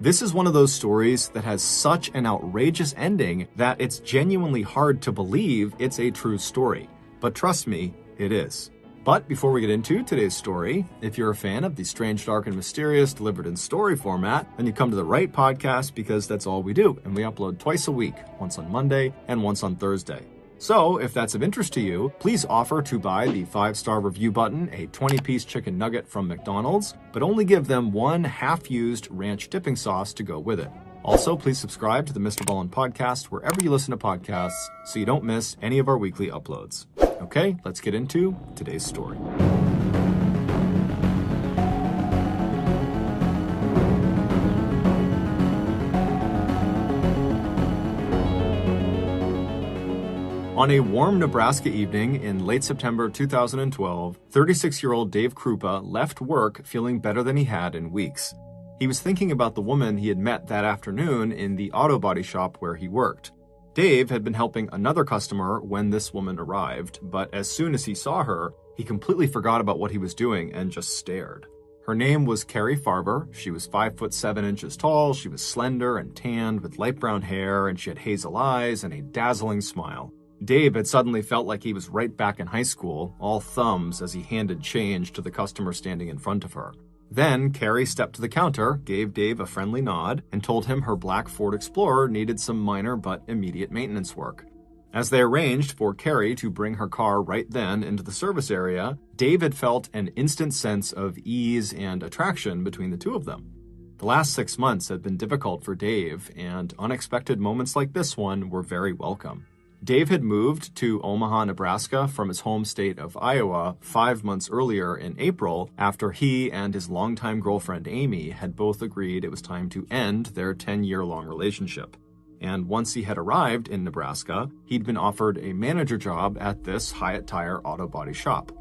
This is one of those stories that has such an outrageous ending that it's genuinely hard to believe it's a true story. But trust me, it is. But before we get into today's story, if you're a fan of the strange, dark, and mysterious delivered in story format, then you come to the right podcast because that's all we do, and we upload twice a week, once on Monday and once on Thursday. So, if that's of interest to you, please offer to buy the 5-star review button a 20-piece chicken nugget from McDonald's, but only give them one half-used ranch dipping sauce to go with it. Also, please subscribe to the MrBallen podcast wherever you listen to podcasts so you don't miss any of our weekly uploads. Okay, let's get into today's story. On a warm Nebraska evening in late September 2012, 36-year-old Dave Krupa left work feeling better than he had in weeks. He was thinking about the woman he had met that afternoon in the auto body shop where he worked. Dave had been helping another customer when this woman arrived, but as soon as he saw her, he completely forgot about what he was doing and just stared. Her name was Carrie Farber. She was 5'7" tall, she was slender and tanned with light brown hair, and she had hazel eyes and a dazzling smile. Dave had suddenly felt like he was right back in high school, all thumbs as he handed change to the customer standing in front of her. Then, Carrie stepped to the counter, gave Dave a friendly nod, and told him her black Ford Explorer needed some minor but immediate maintenance work. As they arranged for Carrie to bring her car right then into the service area, Dave had felt an instant sense of ease and attraction between the two of them. The last 6 months had been difficult for Dave, and unexpected moments like this one were very welcome. Dave had moved to Omaha, Nebraska from his home state of Iowa 5 months earlier in April after he and his longtime girlfriend Amy had both agreed it was time to end their 10-year-long relationship. And once he had arrived in Nebraska, he'd been offered a manager job at this Hyatt Tire auto body shop.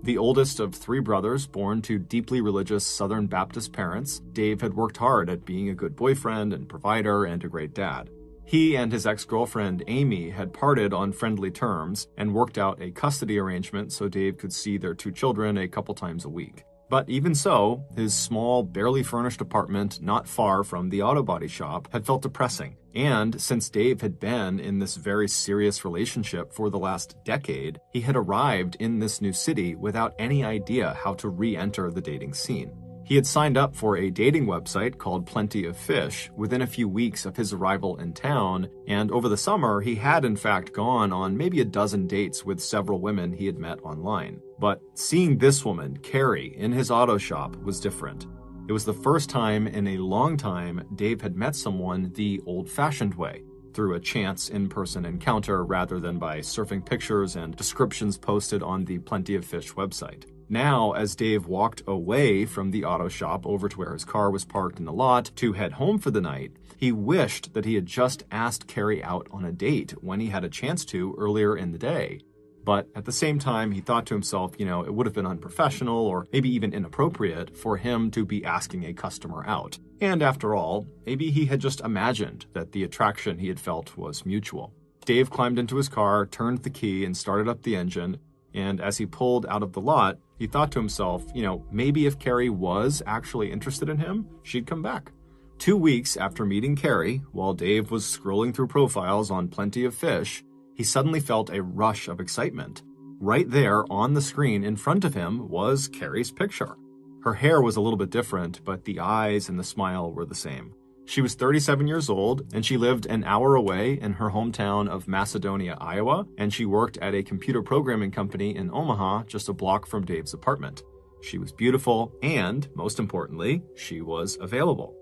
The oldest of 3 brothers born to deeply religious Southern Baptist parents, Dave had worked hard at being a good boyfriend and provider and a great dad. He and his ex-girlfriend Amy had parted on friendly terms and worked out a custody arrangement so Dave could see their 2 children a couple times a week. But even so, his small, barely furnished apartment not far from the auto body shop had felt depressing. And since Dave had been in this very serious relationship for the last decade, he had arrived in this new city without any idea how to re-enter the dating scene. He had signed up for a dating website called Plenty of Fish within a few weeks of his arrival in town, and over the summer he had in fact gone on maybe a dozen dates with several women he had met online. But seeing this woman, Carrie, in his auto shop was different. It was the first time in a long time Dave had met someone the old-fashioned way, through a chance in-person encounter rather than by surfing pictures and descriptions posted on the Plenty of Fish website. Now, as Dave walked away from the auto shop over to where his car was parked in the lot to head home for the night, he wished that he had just asked Carrie out on a date when he had a chance to earlier in the day. But at the same time, he thought to himself, it would have been unprofessional or maybe even inappropriate for him to be asking a customer out. And after all, maybe he had just imagined that the attraction he had felt was mutual. Dave climbed into his car, turned the key, and started up the engine. And as he pulled out of the lot, he thought to himself, maybe if Carrie was actually interested in him, she'd come back. 2 weeks after meeting Carrie, while Dave was scrolling through profiles on Plenty of Fish, he suddenly felt a rush of excitement. Right there on the screen in front of him was Carrie's picture. Her hair was a little bit different, but the eyes and the smile were the same. She was 37 years old, and she lived an hour away in her hometown of Macedonia, Iowa, and she worked at a computer programming company in Omaha, just a block from Dave's apartment. She was beautiful, and, most importantly, she was available.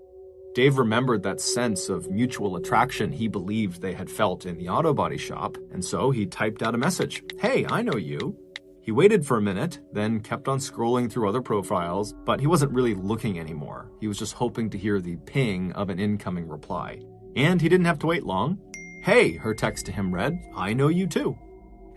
Dave remembered that sense of mutual attraction he believed they had felt in the auto body shop, and so he typed out a message. "Hey, I know you." He waited for a minute, then kept on scrolling through other profiles, but he wasn't really looking anymore. He was just hoping to hear the ping of an incoming reply. And he didn't have to wait long. "Hey," her text to him read, "I know you too."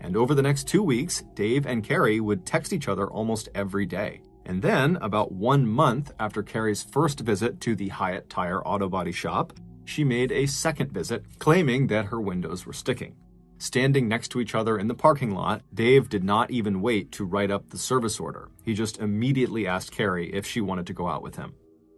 And over the next 2 weeks, Dave and Carrie would text each other almost every day. And then, about 1 month after Carrie's first visit to the Hyatt Tire auto body shop, she made a second visit, claiming that her windows were sticking. Standing next to each other in the parking lot, Dave did not even wait to write up the service order. He just immediately asked Carrie if she wanted to go out with him.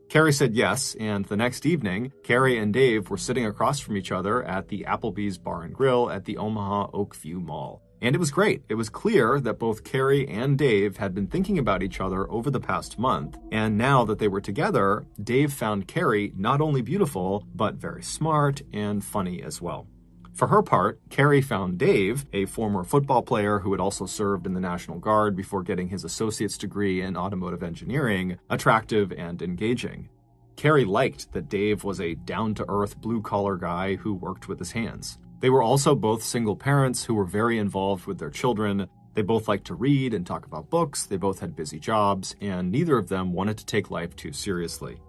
Carrie said yes, and the next evening, Carrie and Dave were sitting across from each other at the Applebee's Bar and Grill at the Omaha Oakview Mall. And it was great. It was clear that both Carrie and Dave had been thinking about each other over the past month, and now that they were together, Dave found Carrie not only beautiful, but very smart and funny as well. For her part, Carrie found Dave, a former football player who had also served in the National Guard before getting his associate's degree in automotive engineering, attractive and engaging. Carrie liked that Dave was a down-to-earth blue-collar guy who worked with his hands. They were also both single parents who were very involved with their children. They both liked to read and talk about books, they both had busy jobs, and neither of them wanted to take life too seriously.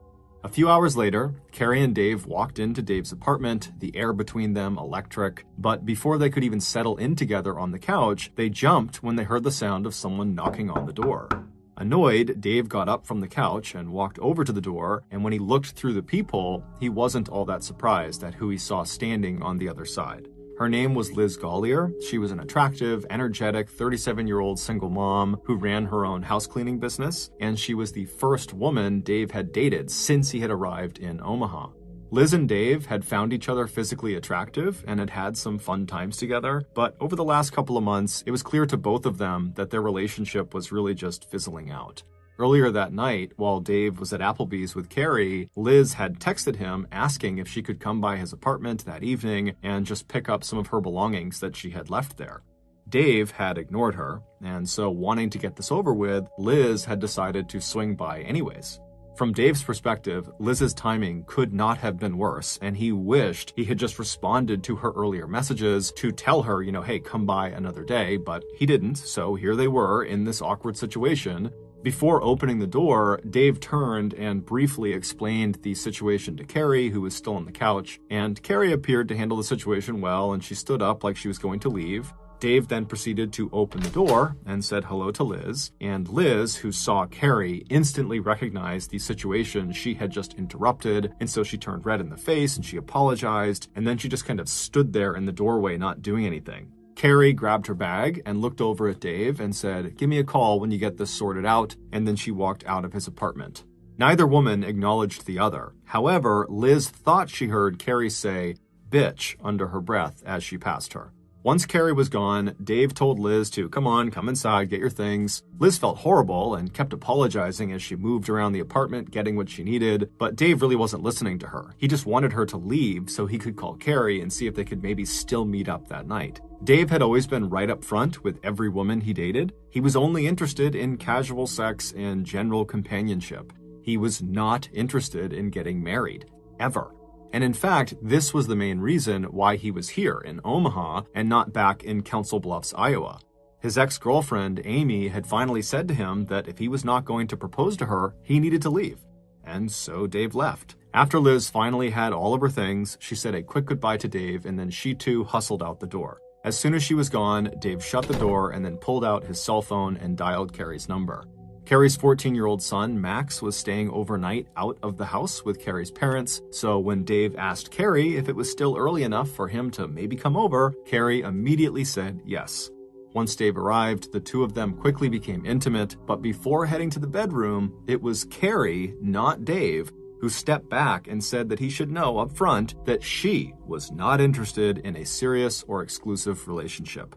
A few hours later, Carrie and Dave walked into Dave's apartment, the air between them electric, but before they could even settle in together on the couch, they jumped when they heard the sound of someone knocking on the door. Annoyed, Dave got up from the couch and walked over to the door, and when he looked through the peephole, he wasn't all that surprised at who he saw standing on the other side. Her name was Liz Gollier. She was an attractive, energetic 37-year-old single mom who ran her own house cleaning business, and she was the first woman Dave had dated since he had arrived in Omaha. Liz and Dave had found each other physically attractive and had had some fun times together, but over the last couple of months, it was clear to both of them that their relationship was really just fizzling out. Earlier that night, while Dave was at Applebee's with Carrie, Liz had texted him asking if she could come by his apartment that evening and just pick up some of her belongings that she had left there. Dave had ignored her, and so wanting to get this over with, Liz had decided to swing by anyways. From Dave's perspective, Liz's timing could not have been worse, and he wished he had just responded to her earlier messages to tell her, hey, come by another day, but he didn't, so here they were in this awkward situation. Before opening the door, Dave turned and briefly explained the situation to Carrie, who was still on the couch, and Carrie appeared to handle the situation well, and she stood up like she was going to leave. Dave then proceeded to open the door and said hello to Liz, and Liz, who saw Carrie, instantly recognized the situation she had just interrupted, and so she turned red in the face and she apologized, and then she just kind of stood there in the doorway not doing anything. Carrie grabbed her bag and looked over at Dave and said, "Give me a call when you get this sorted out," and then she walked out of his apartment. Neither woman acknowledged the other. However, Liz thought she heard Carrie say, "bitch," under her breath as she passed her. Once Carrie was gone, Dave told Liz to come inside, get your things. Liz felt horrible and kept apologizing as she moved around the apartment getting what she needed, but Dave really wasn't listening to her. He just wanted her to leave so he could call Carrie and see if they could maybe still meet up that night. Dave had always been right up front with every woman he dated. He was only interested in casual sex and general companionship. He was not interested in getting married, ever. And in fact, this was the main reason why he was here in Omaha and not back in Council Bluffs, Iowa. His ex-girlfriend, Amy, had finally said to him that if he was not going to propose to her, he needed to leave. And so Dave left. After Liz finally had all of her things, she said a quick goodbye to Dave, and then she too hustled out the door. As soon as she was gone, Dave shut the door and then pulled out his cell phone and dialed Carrie's number. Carrie's 14-year-old son, Max, was staying overnight out of the house with Carrie's parents, so when Dave asked Carrie if it was still early enough for him to maybe come over, Carrie immediately said yes. Once Dave arrived, the two of them quickly became intimate, but before heading to the bedroom, it was Carrie, not Dave, who stepped back and said that he should know up front that she was not interested in a serious or exclusive relationship.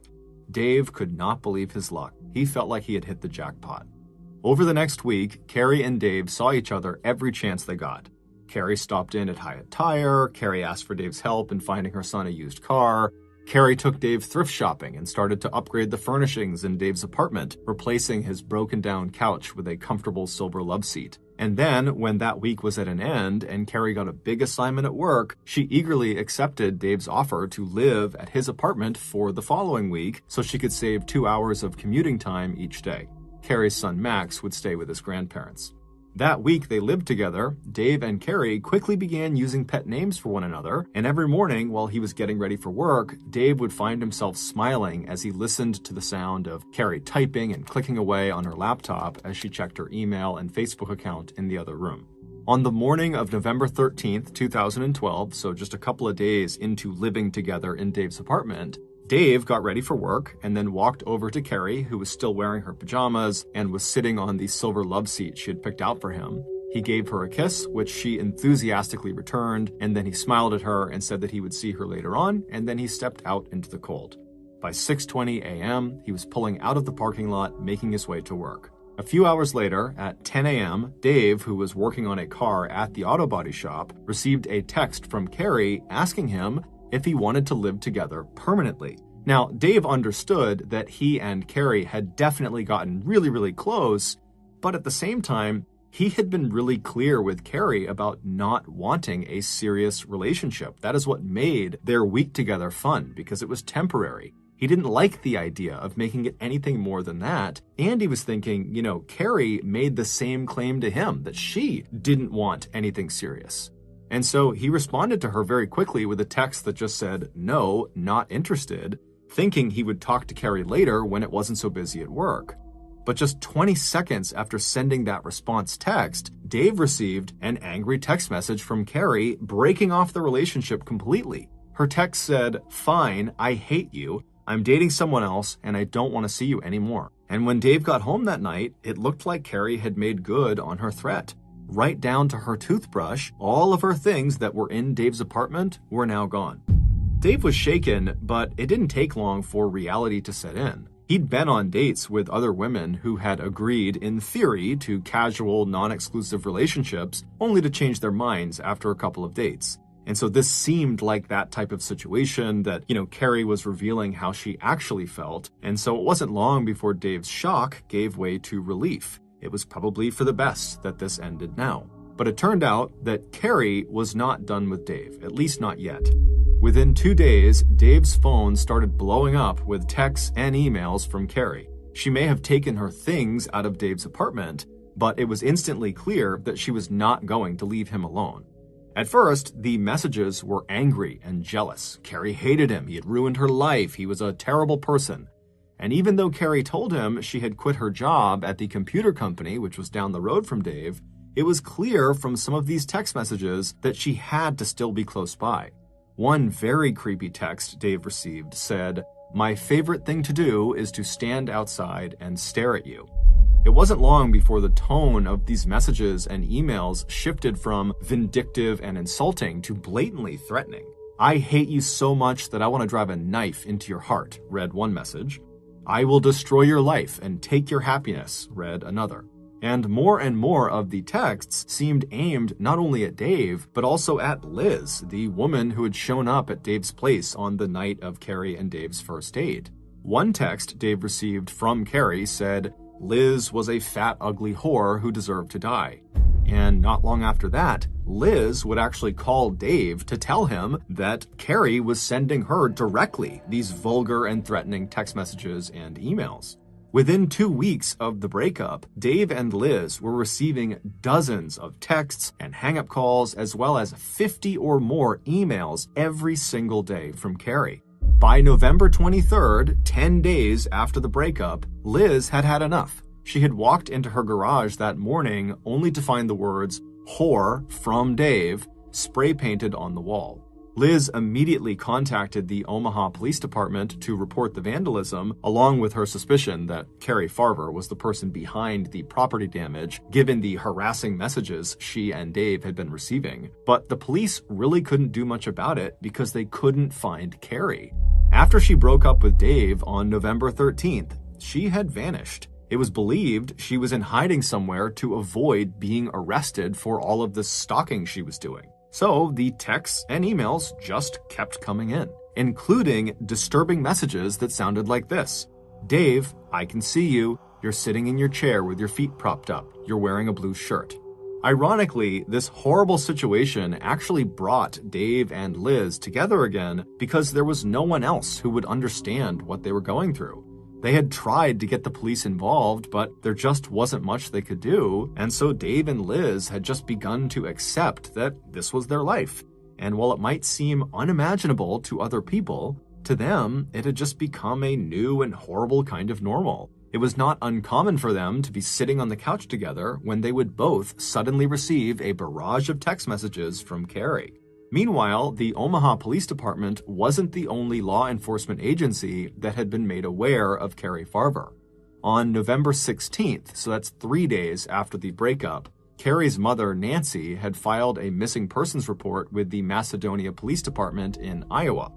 Dave could not believe his luck. He felt like he had hit the jackpot. Over the next week, Carrie and Dave saw each other every chance they got. Carrie stopped in at Hyatt Tire, Carrie asked for Dave's help in finding her son a used car, Carrie took Dave thrift shopping and started to upgrade the furnishings in Dave's apartment, replacing his broken-down couch with a comfortable silver love seat. And then, when that week was at an end and Carrie got a big assignment at work, she eagerly accepted Dave's offer to live at his apartment for the following week so she could save 2 hours of commuting time each day. Carrie's son Max would stay with his grandparents. That week they lived together, Dave and Carrie quickly began using pet names for one another, and every morning while he was getting ready for work, Dave would find himself smiling as he listened to the sound of Carrie typing and clicking away on her laptop as she checked her email and Facebook account in the other room. On the morning of November 13th, 2012, so just a couple of days into living together in Dave's apartment, Dave got ready for work and then walked over to Carrie, who was still wearing her pajamas and was sitting on the silver love seat she had picked out for him. He gave her a kiss, which she enthusiastically returned, and then he smiled at her and said that he would see her later on, and then he stepped out into the cold. By 6:20 a.m., he was pulling out of the parking lot, making his way to work. A few hours later, at 10 a.m., Dave, who was working on a car at the auto body shop, received a text from Carrie asking him if he wanted to live together permanently. Now, Dave understood that he and Carrie had definitely gotten really, really close, but at the same time, he had been really clear with Carrie about not wanting a serious relationship. That is what made their week together fun, because it was temporary. He didn't like the idea of making it anything more than that. And he was thinking, Carrie made the same claim to him, that she didn't want anything serious. And so he responded to her very quickly with a text that just said, "No, not interested," thinking he would talk to Carrie later when it wasn't so busy at work. But just 20 seconds after sending that response text, Dave received an angry text message from Carrie breaking off the relationship completely. Her text said, "Fine, I hate you. I'm dating someone else and I don't want to see you anymore." And when Dave got home that night, it looked like Carrie had made good on her threat. Right down to her toothbrush, all of her things that were in Dave's apartment were now gone. Dave was shaken, but it didn't take long for reality to set in. He'd been on dates with other women who had agreed, in theory, to casual, non-exclusive relationships, only to change their minds after a couple of dates. And so this seemed like that type of situation that, Carrie was revealing how she actually felt. And so it wasn't long before Dave's shock gave way to relief. It was probably for the best that this ended now. But it turned out that Carrie was not done with Dave, at least not yet. Within 2 days, Dave's phone started blowing up with texts and emails from Carrie. She may have taken her things out of Dave's apartment, but it was instantly clear that she was not going to leave him alone. At first, the messages were angry and jealous. Carrie hated him. He had ruined her life. He was a terrible person. And even though Carrie told him she had quit her job at the computer company, which was down the road from Dave, it was clear from some of these text messages that she had to still be close by. One very creepy text Dave received said, "My favorite thing to do is to stand outside and stare at you." It wasn't long before the tone of these messages and emails shifted from vindictive and insulting to blatantly threatening. "I hate you so much that I want to drive a knife into your heart," read one message. "I will destroy your life and take your happiness," read another. And more of the texts seemed aimed not only at Dave, but also at Liz, the woman who had shown up at Dave's place on the night of Carrie and Dave's first date. One text Dave received from Carrie said, "Liz was a fat, ugly whore who deserved to die." And not long after that, Liz would actually call Dave to tell him that Carrie was sending her directly these vulgar and threatening text messages and emails. Within 2 weeks of the breakup, Dave and Liz were receiving dozens of texts and hang-up calls, as well as 50 or more emails every single day from Carrie. By November 23rd, 10 days after the breakup, Liz had had enough. She had walked into her garage that morning only to find the words "whore from Dave" spray painted on the wall. Liz immediately contacted the Omaha Police Department to report the vandalism, along with her suspicion that Carrie Farver was the person behind the property damage, given the harassing messages she and Dave had been receiving. But the police really couldn't do much about it because they couldn't find Carrie. After she broke up with Dave on November 13th, she had vanished. It was believed she was in hiding somewhere to avoid being arrested for all of the stalking she was doing. So the texts and emails just kept coming in, including disturbing messages that sounded like this. "Dave, I can see you. You're sitting in your chair with your feet propped up. You're wearing a blue shirt." Ironically, this horrible situation actually brought Dave and Liz together again because there was no one else who would understand what they were going through. They had tried to get the police involved, but there just wasn't much they could do, and so Dave and Liz had just begun to accept that this was their life. And while it might seem unimaginable to other people, to them, it had just become a new and horrible kind of normal. It was not uncommon for them to be sitting on the couch together when they would both suddenly receive a barrage of text messages from Carrie. Meanwhile, the Omaha Police Department wasn't the only law enforcement agency that had been made aware of Carrie Farver. On November 16th, so that's 3 days after the breakup, Carrie's mother, Nancy, had filed a missing persons report with the Macedonia Police Department in Iowa.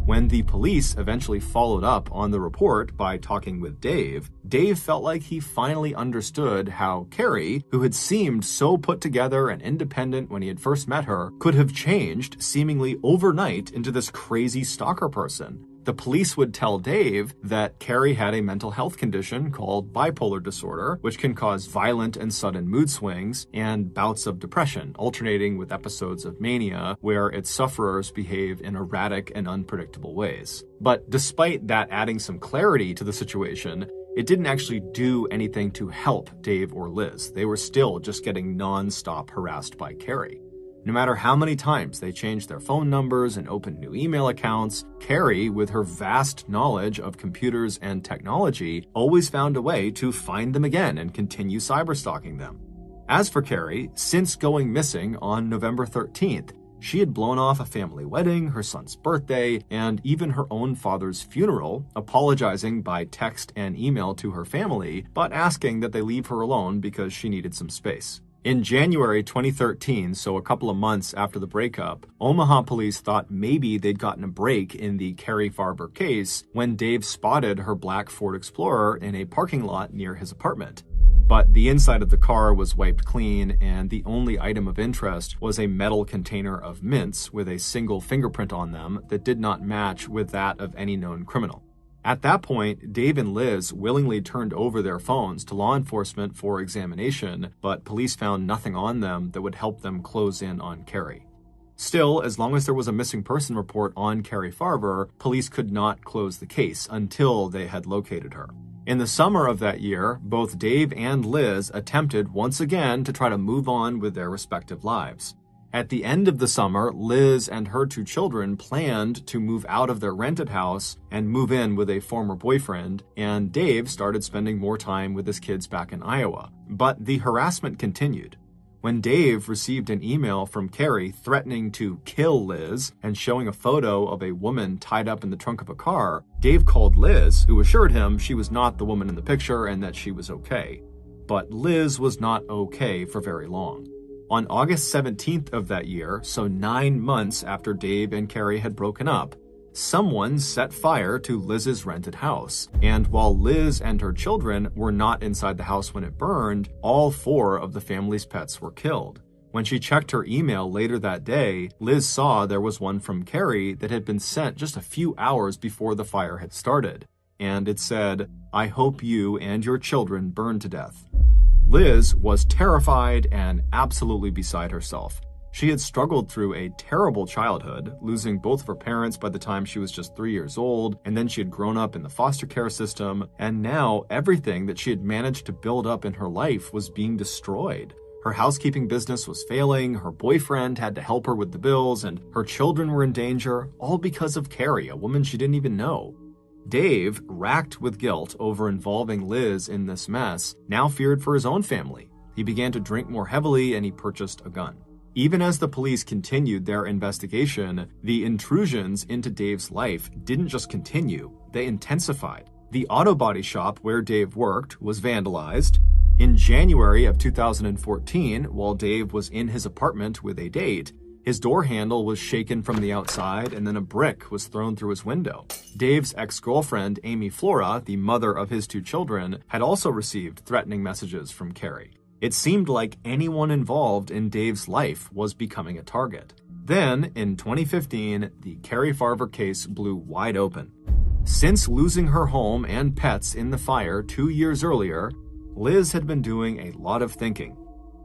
When the police eventually followed up on the report by talking with Dave, Dave felt like he finally understood how Carrie, who had seemed so put together and independent when he had first met her, could have changed seemingly overnight into this crazy stalker person. The police would tell Dave that Carrie had a mental health condition called bipolar disorder, which can cause violent and sudden mood swings and bouts of depression, alternating with episodes of mania where its sufferers behave in erratic and unpredictable ways. But despite that adding some clarity to the situation, it didn't actually do anything to help Dave or Liz. They were still just getting non-stop harassed by Carrie. No matter how many times they changed their phone numbers and opened new email accounts, Carrie, with her vast knowledge of computers and technology, always found a way to find them again and continue cyberstalking them. As for Carrie, since going missing on November 13th, she had blown off a family wedding, her son's birthday, and even her own father's funeral, apologizing by text and email to her family, but asking that they leave her alone because she needed some space. In January 2013, so a couple of months after the breakup, Omaha police thought maybe they'd gotten a break in the Carrie Farber case when Dave spotted her black Ford Explorer in a parking lot near his apartment. But the inside of the car was wiped clean, and the only item of interest was a metal container of mints with a single fingerprint on them that did not match with that of any known criminal. At that point, Dave and Liz willingly turned over their phones to law enforcement for examination, but police found nothing on them that would help them close in on Carrie. Still, as long as there was a missing person report on Carrie Farber, police could not close the case until they had located her. In the summer of that year, both Dave and Liz attempted once again to try to move on with their respective lives. At the end of the summer, Liz and her two children planned to move out of their rented house and move in with a former boyfriend, and Dave started spending more time with his kids back in Iowa. But the harassment continued. When Dave received an email from Carrie threatening to kill Liz and showing a photo of a woman tied up in the trunk of a car, Dave called Liz, who assured him she was not the woman in the picture and that she was okay. But Liz was not okay for very long. On August 17th of that year, so 9 months after Dave and Carrie had broken up, someone set fire to Liz's rented house. And while Liz and her children were not inside the house when it burned, all 4 of the family's pets were killed. When she checked her email later that day, Liz saw there was one from Carrie that had been sent just a few hours before the fire had started. And it said, "I hope you and your children burn to death." Liz was terrified and absolutely beside herself. She had struggled through a terrible childhood, losing both of her parents by the time she was just 3 years old, and then she had grown up in the foster care system, and now everything that she had managed to build up in her life was being destroyed. Her housekeeping business was failing, her boyfriend had to help her with the bills, and her children were in danger, all because of Carrie, a woman she didn't even know. Dave, racked with guilt over involving Liz in this mess, now feared for his own family. He began to drink more heavily and he purchased a gun. Even as the police continued their investigation, the intrusions into Dave's life didn't just continue, they intensified. The auto body shop where Dave worked was vandalized. In January of 2014, while Dave was in his apartment with a date, his door handle was shaken from the outside and then a brick was thrown through his window. Dave's ex-girlfriend, Amy Flora, the mother of his 2 children, had also received threatening messages from Carrie. It seemed like anyone involved in Dave's life was becoming a target. Then, in 2015, the Carrie Farber case blew wide open. Since losing her home and pets in the fire 2 years earlier, Liz had been doing a lot of thinking.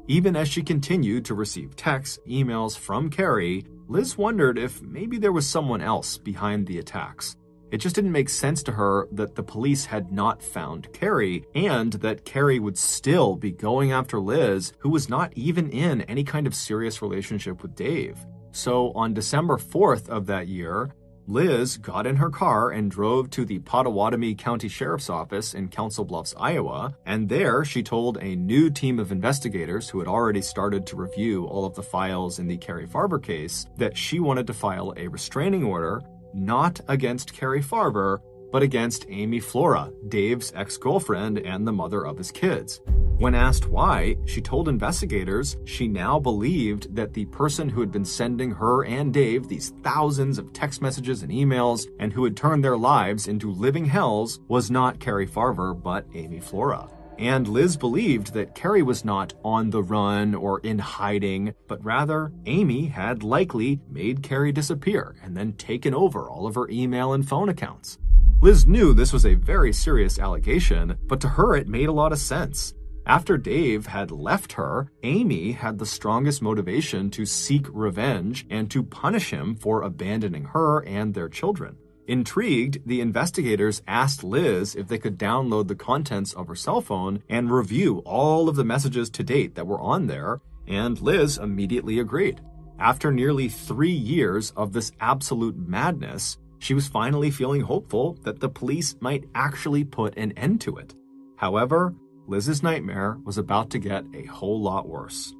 Even as she continued to receive texts, emails from Carrie, Liz wondered if maybe there was someone else behind the attacks. It just didn't make sense to her that the police had not found Carrie, and that Carrie would still be going after Liz, who was not even in any kind of serious relationship with Dave. So on December 4th of that year, Liz got in her car and drove to the Pottawatomie County Sheriff's Office in Council Bluffs, Iowa, and there she told a new team of investigators who had already started to review all of the files in the Carrie Farber case that she wanted to file a restraining order, not against Carrie Farber, but against Amy Flora, Dave's ex-girlfriend and the mother of his kids. When asked why, she told investigators she now believed that the person who had been sending her and Dave these thousands of text messages and emails and who had turned their lives into living hells was not Carrie Farver, but Amy Flora. And Liz believed that Carrie was not on the run or in hiding, but rather Amy had likely made Carrie disappear and then taken over all of her email and phone accounts. Liz knew this was a very serious allegation, but to her it made a lot of sense. After Dave had left her, Amy had the strongest motivation to seek revenge and to punish him for abandoning her and their children. Intrigued, the investigators asked Liz if they could download the contents of her cell phone and review all of the messages to date that were on there, and Liz immediately agreed. After nearly 3 years of this absolute madness, she was finally feeling hopeful that the police might actually put an end to it. However, Liz's nightmare was about to get a whole lot worse.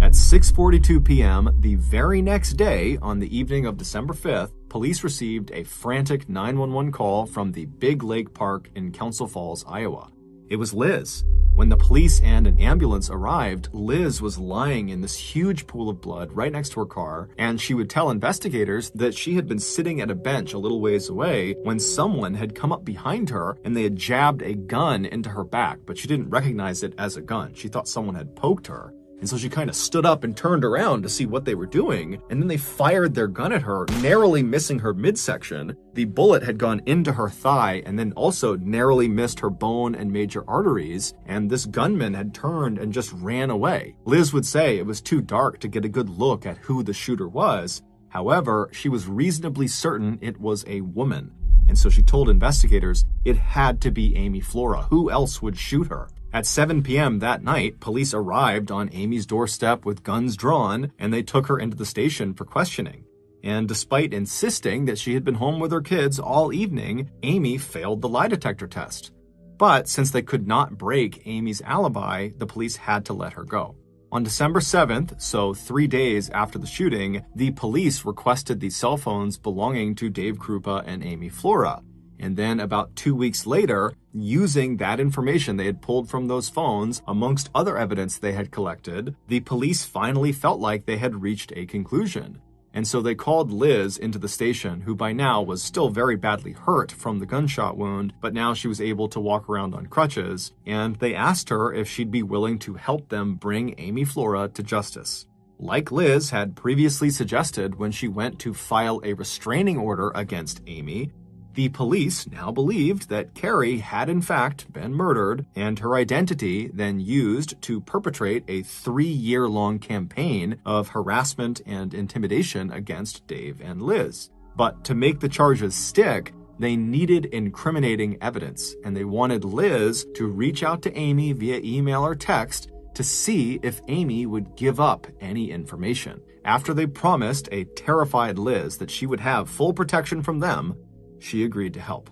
At 6:42 p.m. the very next day, on the evening of December 5th, police received a frantic 911 call from the Big Lake Park in Council Falls, Iowa. It was Liz. When the police and an ambulance arrived, Liz was lying in this huge pool of blood right next to her car, and she would tell investigators that she had been sitting at a bench a little ways away when someone had come up behind her and they had jabbed a gun into her back, but she didn't recognize it as a gun. She thought someone had poked her. And so she kind of stood up and turned around to see what they were doing, and then they fired their gun at her, narrowly missing her midsection. The bullet had gone into her thigh and then also narrowly missed her bone and major arteries, and this gunman had turned and just ran away. Liz would say it was too dark to get a good look at who the shooter was. However, she was reasonably certain it was a woman, and so she told investigators it had to be Amy Flora. Who else would shoot her? At 7 p.m. that night, police arrived on Amy's doorstep with guns drawn, and they took her into the station for questioning. And despite insisting that she had been home with her kids all evening, Amy failed the lie detector test. But since they could not break Amy's alibi, the police had to let her go. On December 7th, so 3 days after the shooting, the police requested the cell phones belonging to Dave Krupa and Amy Flora. And then about 2 weeks later, using that information they had pulled from those phones, amongst other evidence they had collected, the police finally felt like they had reached a conclusion. And so they called Liz into the station, who by now was still very badly hurt from the gunshot wound, but now she was able to walk around on crutches, and they asked her if she'd be willing to help them bring Amy Flora to justice. Like Liz had previously suggested when she went to file a restraining order against Amy, the police now believed that Carrie had in fact been murdered, and her identity then used to perpetrate a 3-year-long campaign of harassment and intimidation against Dave and Liz. But to make the charges stick, they needed incriminating evidence, and they wanted Liz to reach out to Amy via email or text to see if Amy would give up any information. After they promised a terrified Liz that she would have full protection from them, she agreed to help.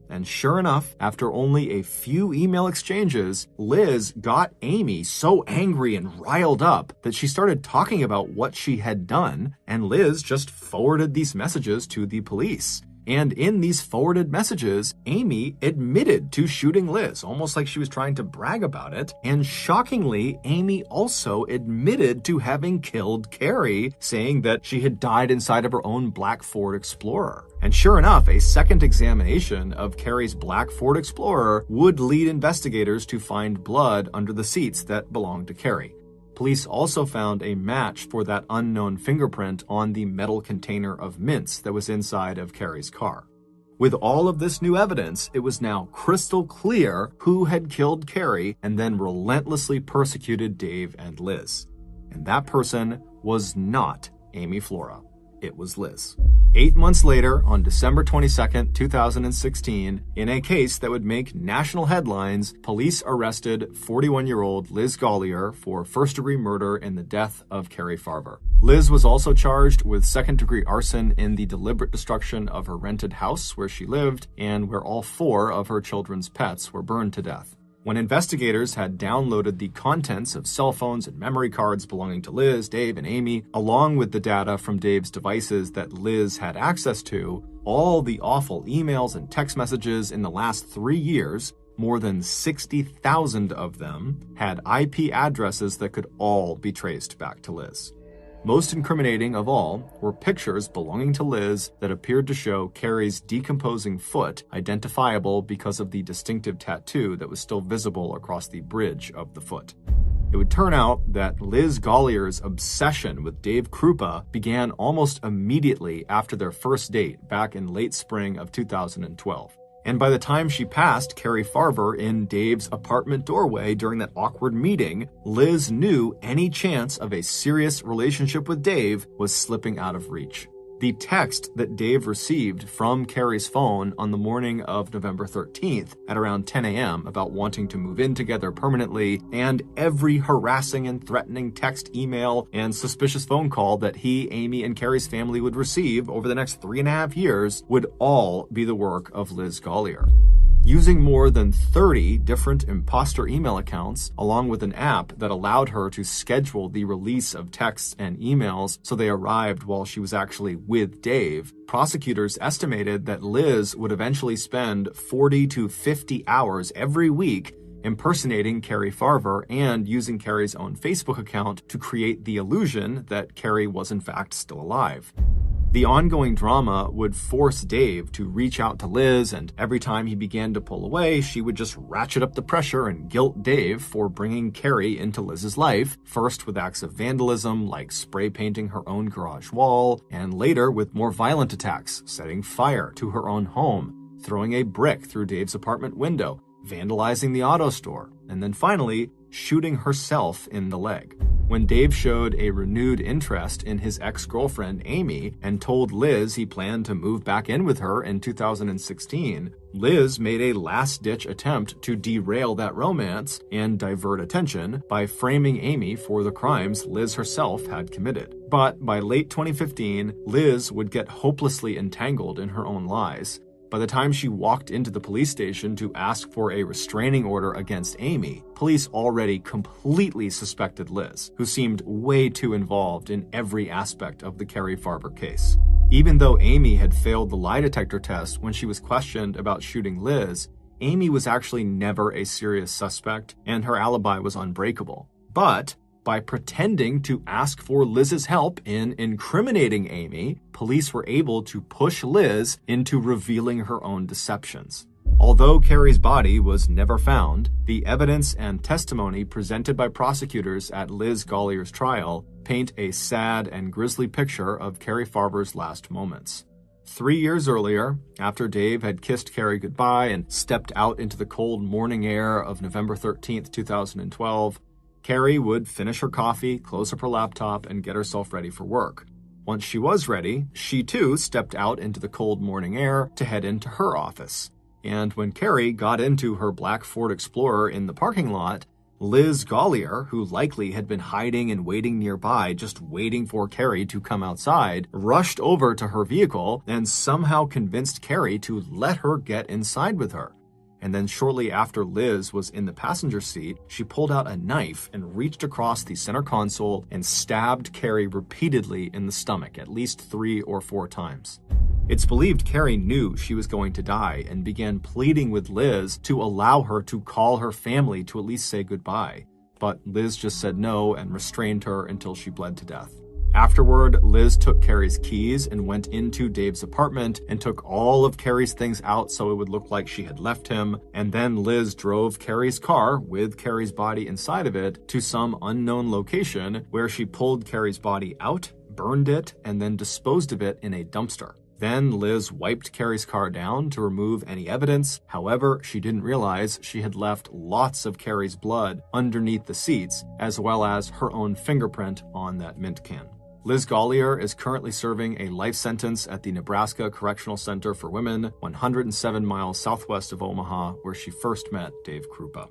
And sure enough, after only a few email exchanges, Liz got Amy so angry and riled up that she started talking about what she had done, and Liz just forwarded these messages to the police. And in these forwarded messages, Amy admitted to shooting Liz, almost like she was trying to brag about it. And shockingly, Amy also admitted to having killed Carrie, saying that she had died inside of her own black Ford Explorer. And sure enough, a second examination of Carrie's black Ford Explorer would lead investigators to find blood under the seats that belonged to Carrie. Police also found a match for that unknown fingerprint on the metal container of mints that was inside of Carrie's car. With all of this new evidence, it was now crystal clear who had killed Carrie and then relentlessly persecuted Dave and Liz. And that person was not Amy Flora. It was Liz. 8 months later, on December 22nd, 2016, in a case that would make national headlines, police arrested 41-year-old Liz Gollier for first-degree murder in the death of Carrie Farver. Liz was also charged with second-degree arson in the deliberate destruction of her rented house where she lived and where all 4 of her children's pets were burned to death. When investigators had downloaded the contents of cell phones and memory cards belonging to Liz, Dave, and Amy, along with the data from Dave's devices that Liz had access to, all the awful emails and text messages in the last 3 years, more than 60,000 of them had IP addresses that could all be traced back to Liz. Most incriminating of all were pictures belonging to Liz that appeared to show Carrie's decomposing foot, identifiable because of the distinctive tattoo that was still visible across the bridge of the foot. It would turn out that Liz Gollier's obsession with Dave Krupa began almost immediately after their first date back in late spring of 2012. And by the time she passed Carrie Farver in Dave's apartment doorway during that awkward meeting, Liz knew any chance of a serious relationship with Dave was slipping out of reach. The text that Dave received from Carrie's phone on the morning of November 13th at around 10 a.m. about wanting to move in together permanently, and every harassing and threatening text, email, and suspicious phone call that he, Amy, and Carrie's family would receive over the next 3.5 years would all be the work of Liz Gollier. Using more than 30 different imposter email accounts, along with an app that allowed her to schedule the release of texts and emails so they arrived while she was actually with Dave, prosecutors estimated that Liz would eventually spend 40 to 50 hours every week impersonating Carrie Farver and using Carrie's own Facebook account to create the illusion that Carrie was in fact still alive. The ongoing drama would force Dave to reach out to Liz, and every time he began to pull away, she would just ratchet up the pressure and guilt Dave for bringing Carrie into Liz's life, first with acts of vandalism like spray painting her own garage wall, and later with more violent attacks, setting fire to her own home, throwing a brick through Dave's apartment window, vandalizing the auto store, and then finally shooting herself in the leg. When Dave showed a renewed interest in his ex-girlfriend Amy and told Liz he planned to move back in with her in 2016, Liz made a last-ditch attempt to derail that romance and divert attention by framing Amy for the crimes Liz herself had committed. But by late 2015, Liz would get hopelessly entangled in her own lies. By the time she walked into the police station to ask for a restraining order against Amy, police already completely suspected Liz, who seemed way too involved in every aspect of the Carrie Farver case. Even though Amy had failed the lie detector test when she was questioned about shooting Liz, Amy was actually never a serious suspect, and her alibi was unbreakable. But by pretending to ask for Liz's help in incriminating Amy, police were able to push Liz into revealing her own deceptions. Although Carrie's body was never found, the evidence and testimony presented by prosecutors at Liz Gollier's trial paint a sad and grisly picture of Carrie Farver's last moments. 3 years earlier, after Dave had kissed Carrie goodbye and stepped out into the cold morning air of November 13th, 2012, Carrie would finish her coffee, close up her laptop, and get herself ready for work. Once she was ready, she too stepped out into the cold morning air to head into her office. And when Carrie got into her black Ford Explorer in the parking lot, Liz Gollier, who likely had been hiding and waiting nearby, just waiting for Carrie to come outside, rushed over to her vehicle and somehow convinced Carrie to let her get inside with her. And then shortly after Liz was in the passenger seat, she pulled out a knife and reached across the center console and stabbed Carrie repeatedly in the stomach at least 3 or 4 times. It's believed Carrie knew she was going to die and began pleading with Liz to allow her to call her family to at least say goodbye. But Liz just said no and restrained her until she bled to death. Afterward, Liz took Carrie's keys and went into Dave's apartment and took all of Carrie's things out so it would look like she had left him, and then Liz drove Carrie's car, with Carrie's body inside of it, to some unknown location where she pulled Carrie's body out, burned it, and then disposed of it in a dumpster. Then Liz wiped Carrie's car down to remove any evidence. However, she didn't realize she had left lots of Carrie's blood underneath the seats, as well as her own fingerprint on that mint can. Liz Gollier is currently serving a life sentence at the Nebraska Correctional Center for Women, 107 miles southwest of Omaha, where she first met Dave Krupa.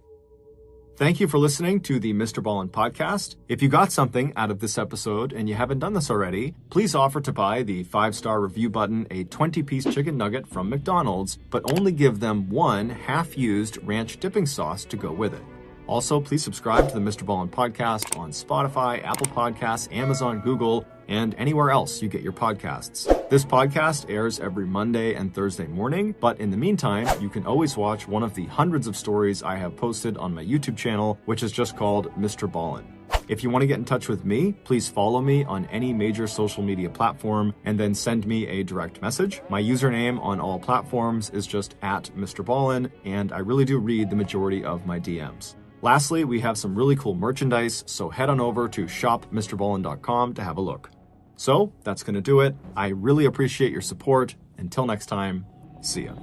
Thank you for listening to the MrBallen podcast. If you got something out of this episode and you haven't done this already, please offer to buy the 5-star review button a 20-piece chicken nugget from McDonald's, but only give them 1 half-used ranch dipping sauce to go with it. Also, please subscribe to the MrBallen podcast on Spotify, Apple Podcasts, Amazon, Google, and anywhere else you get your podcasts. This podcast airs every Monday and Thursday morning, but in the meantime, you can always watch one of the hundreds of stories I have posted on my YouTube channel, which is just called MrBallen. If you want to get in touch with me, please follow me on any major social media platform and then send me a direct message. My username on all platforms is just @MrBallen, and I really do read the majority of my DMs. Lastly, we have some really cool merchandise, so head on over to shopmrballen.com to have a look. So that's going to do it. I really appreciate your support. Until next time, see ya.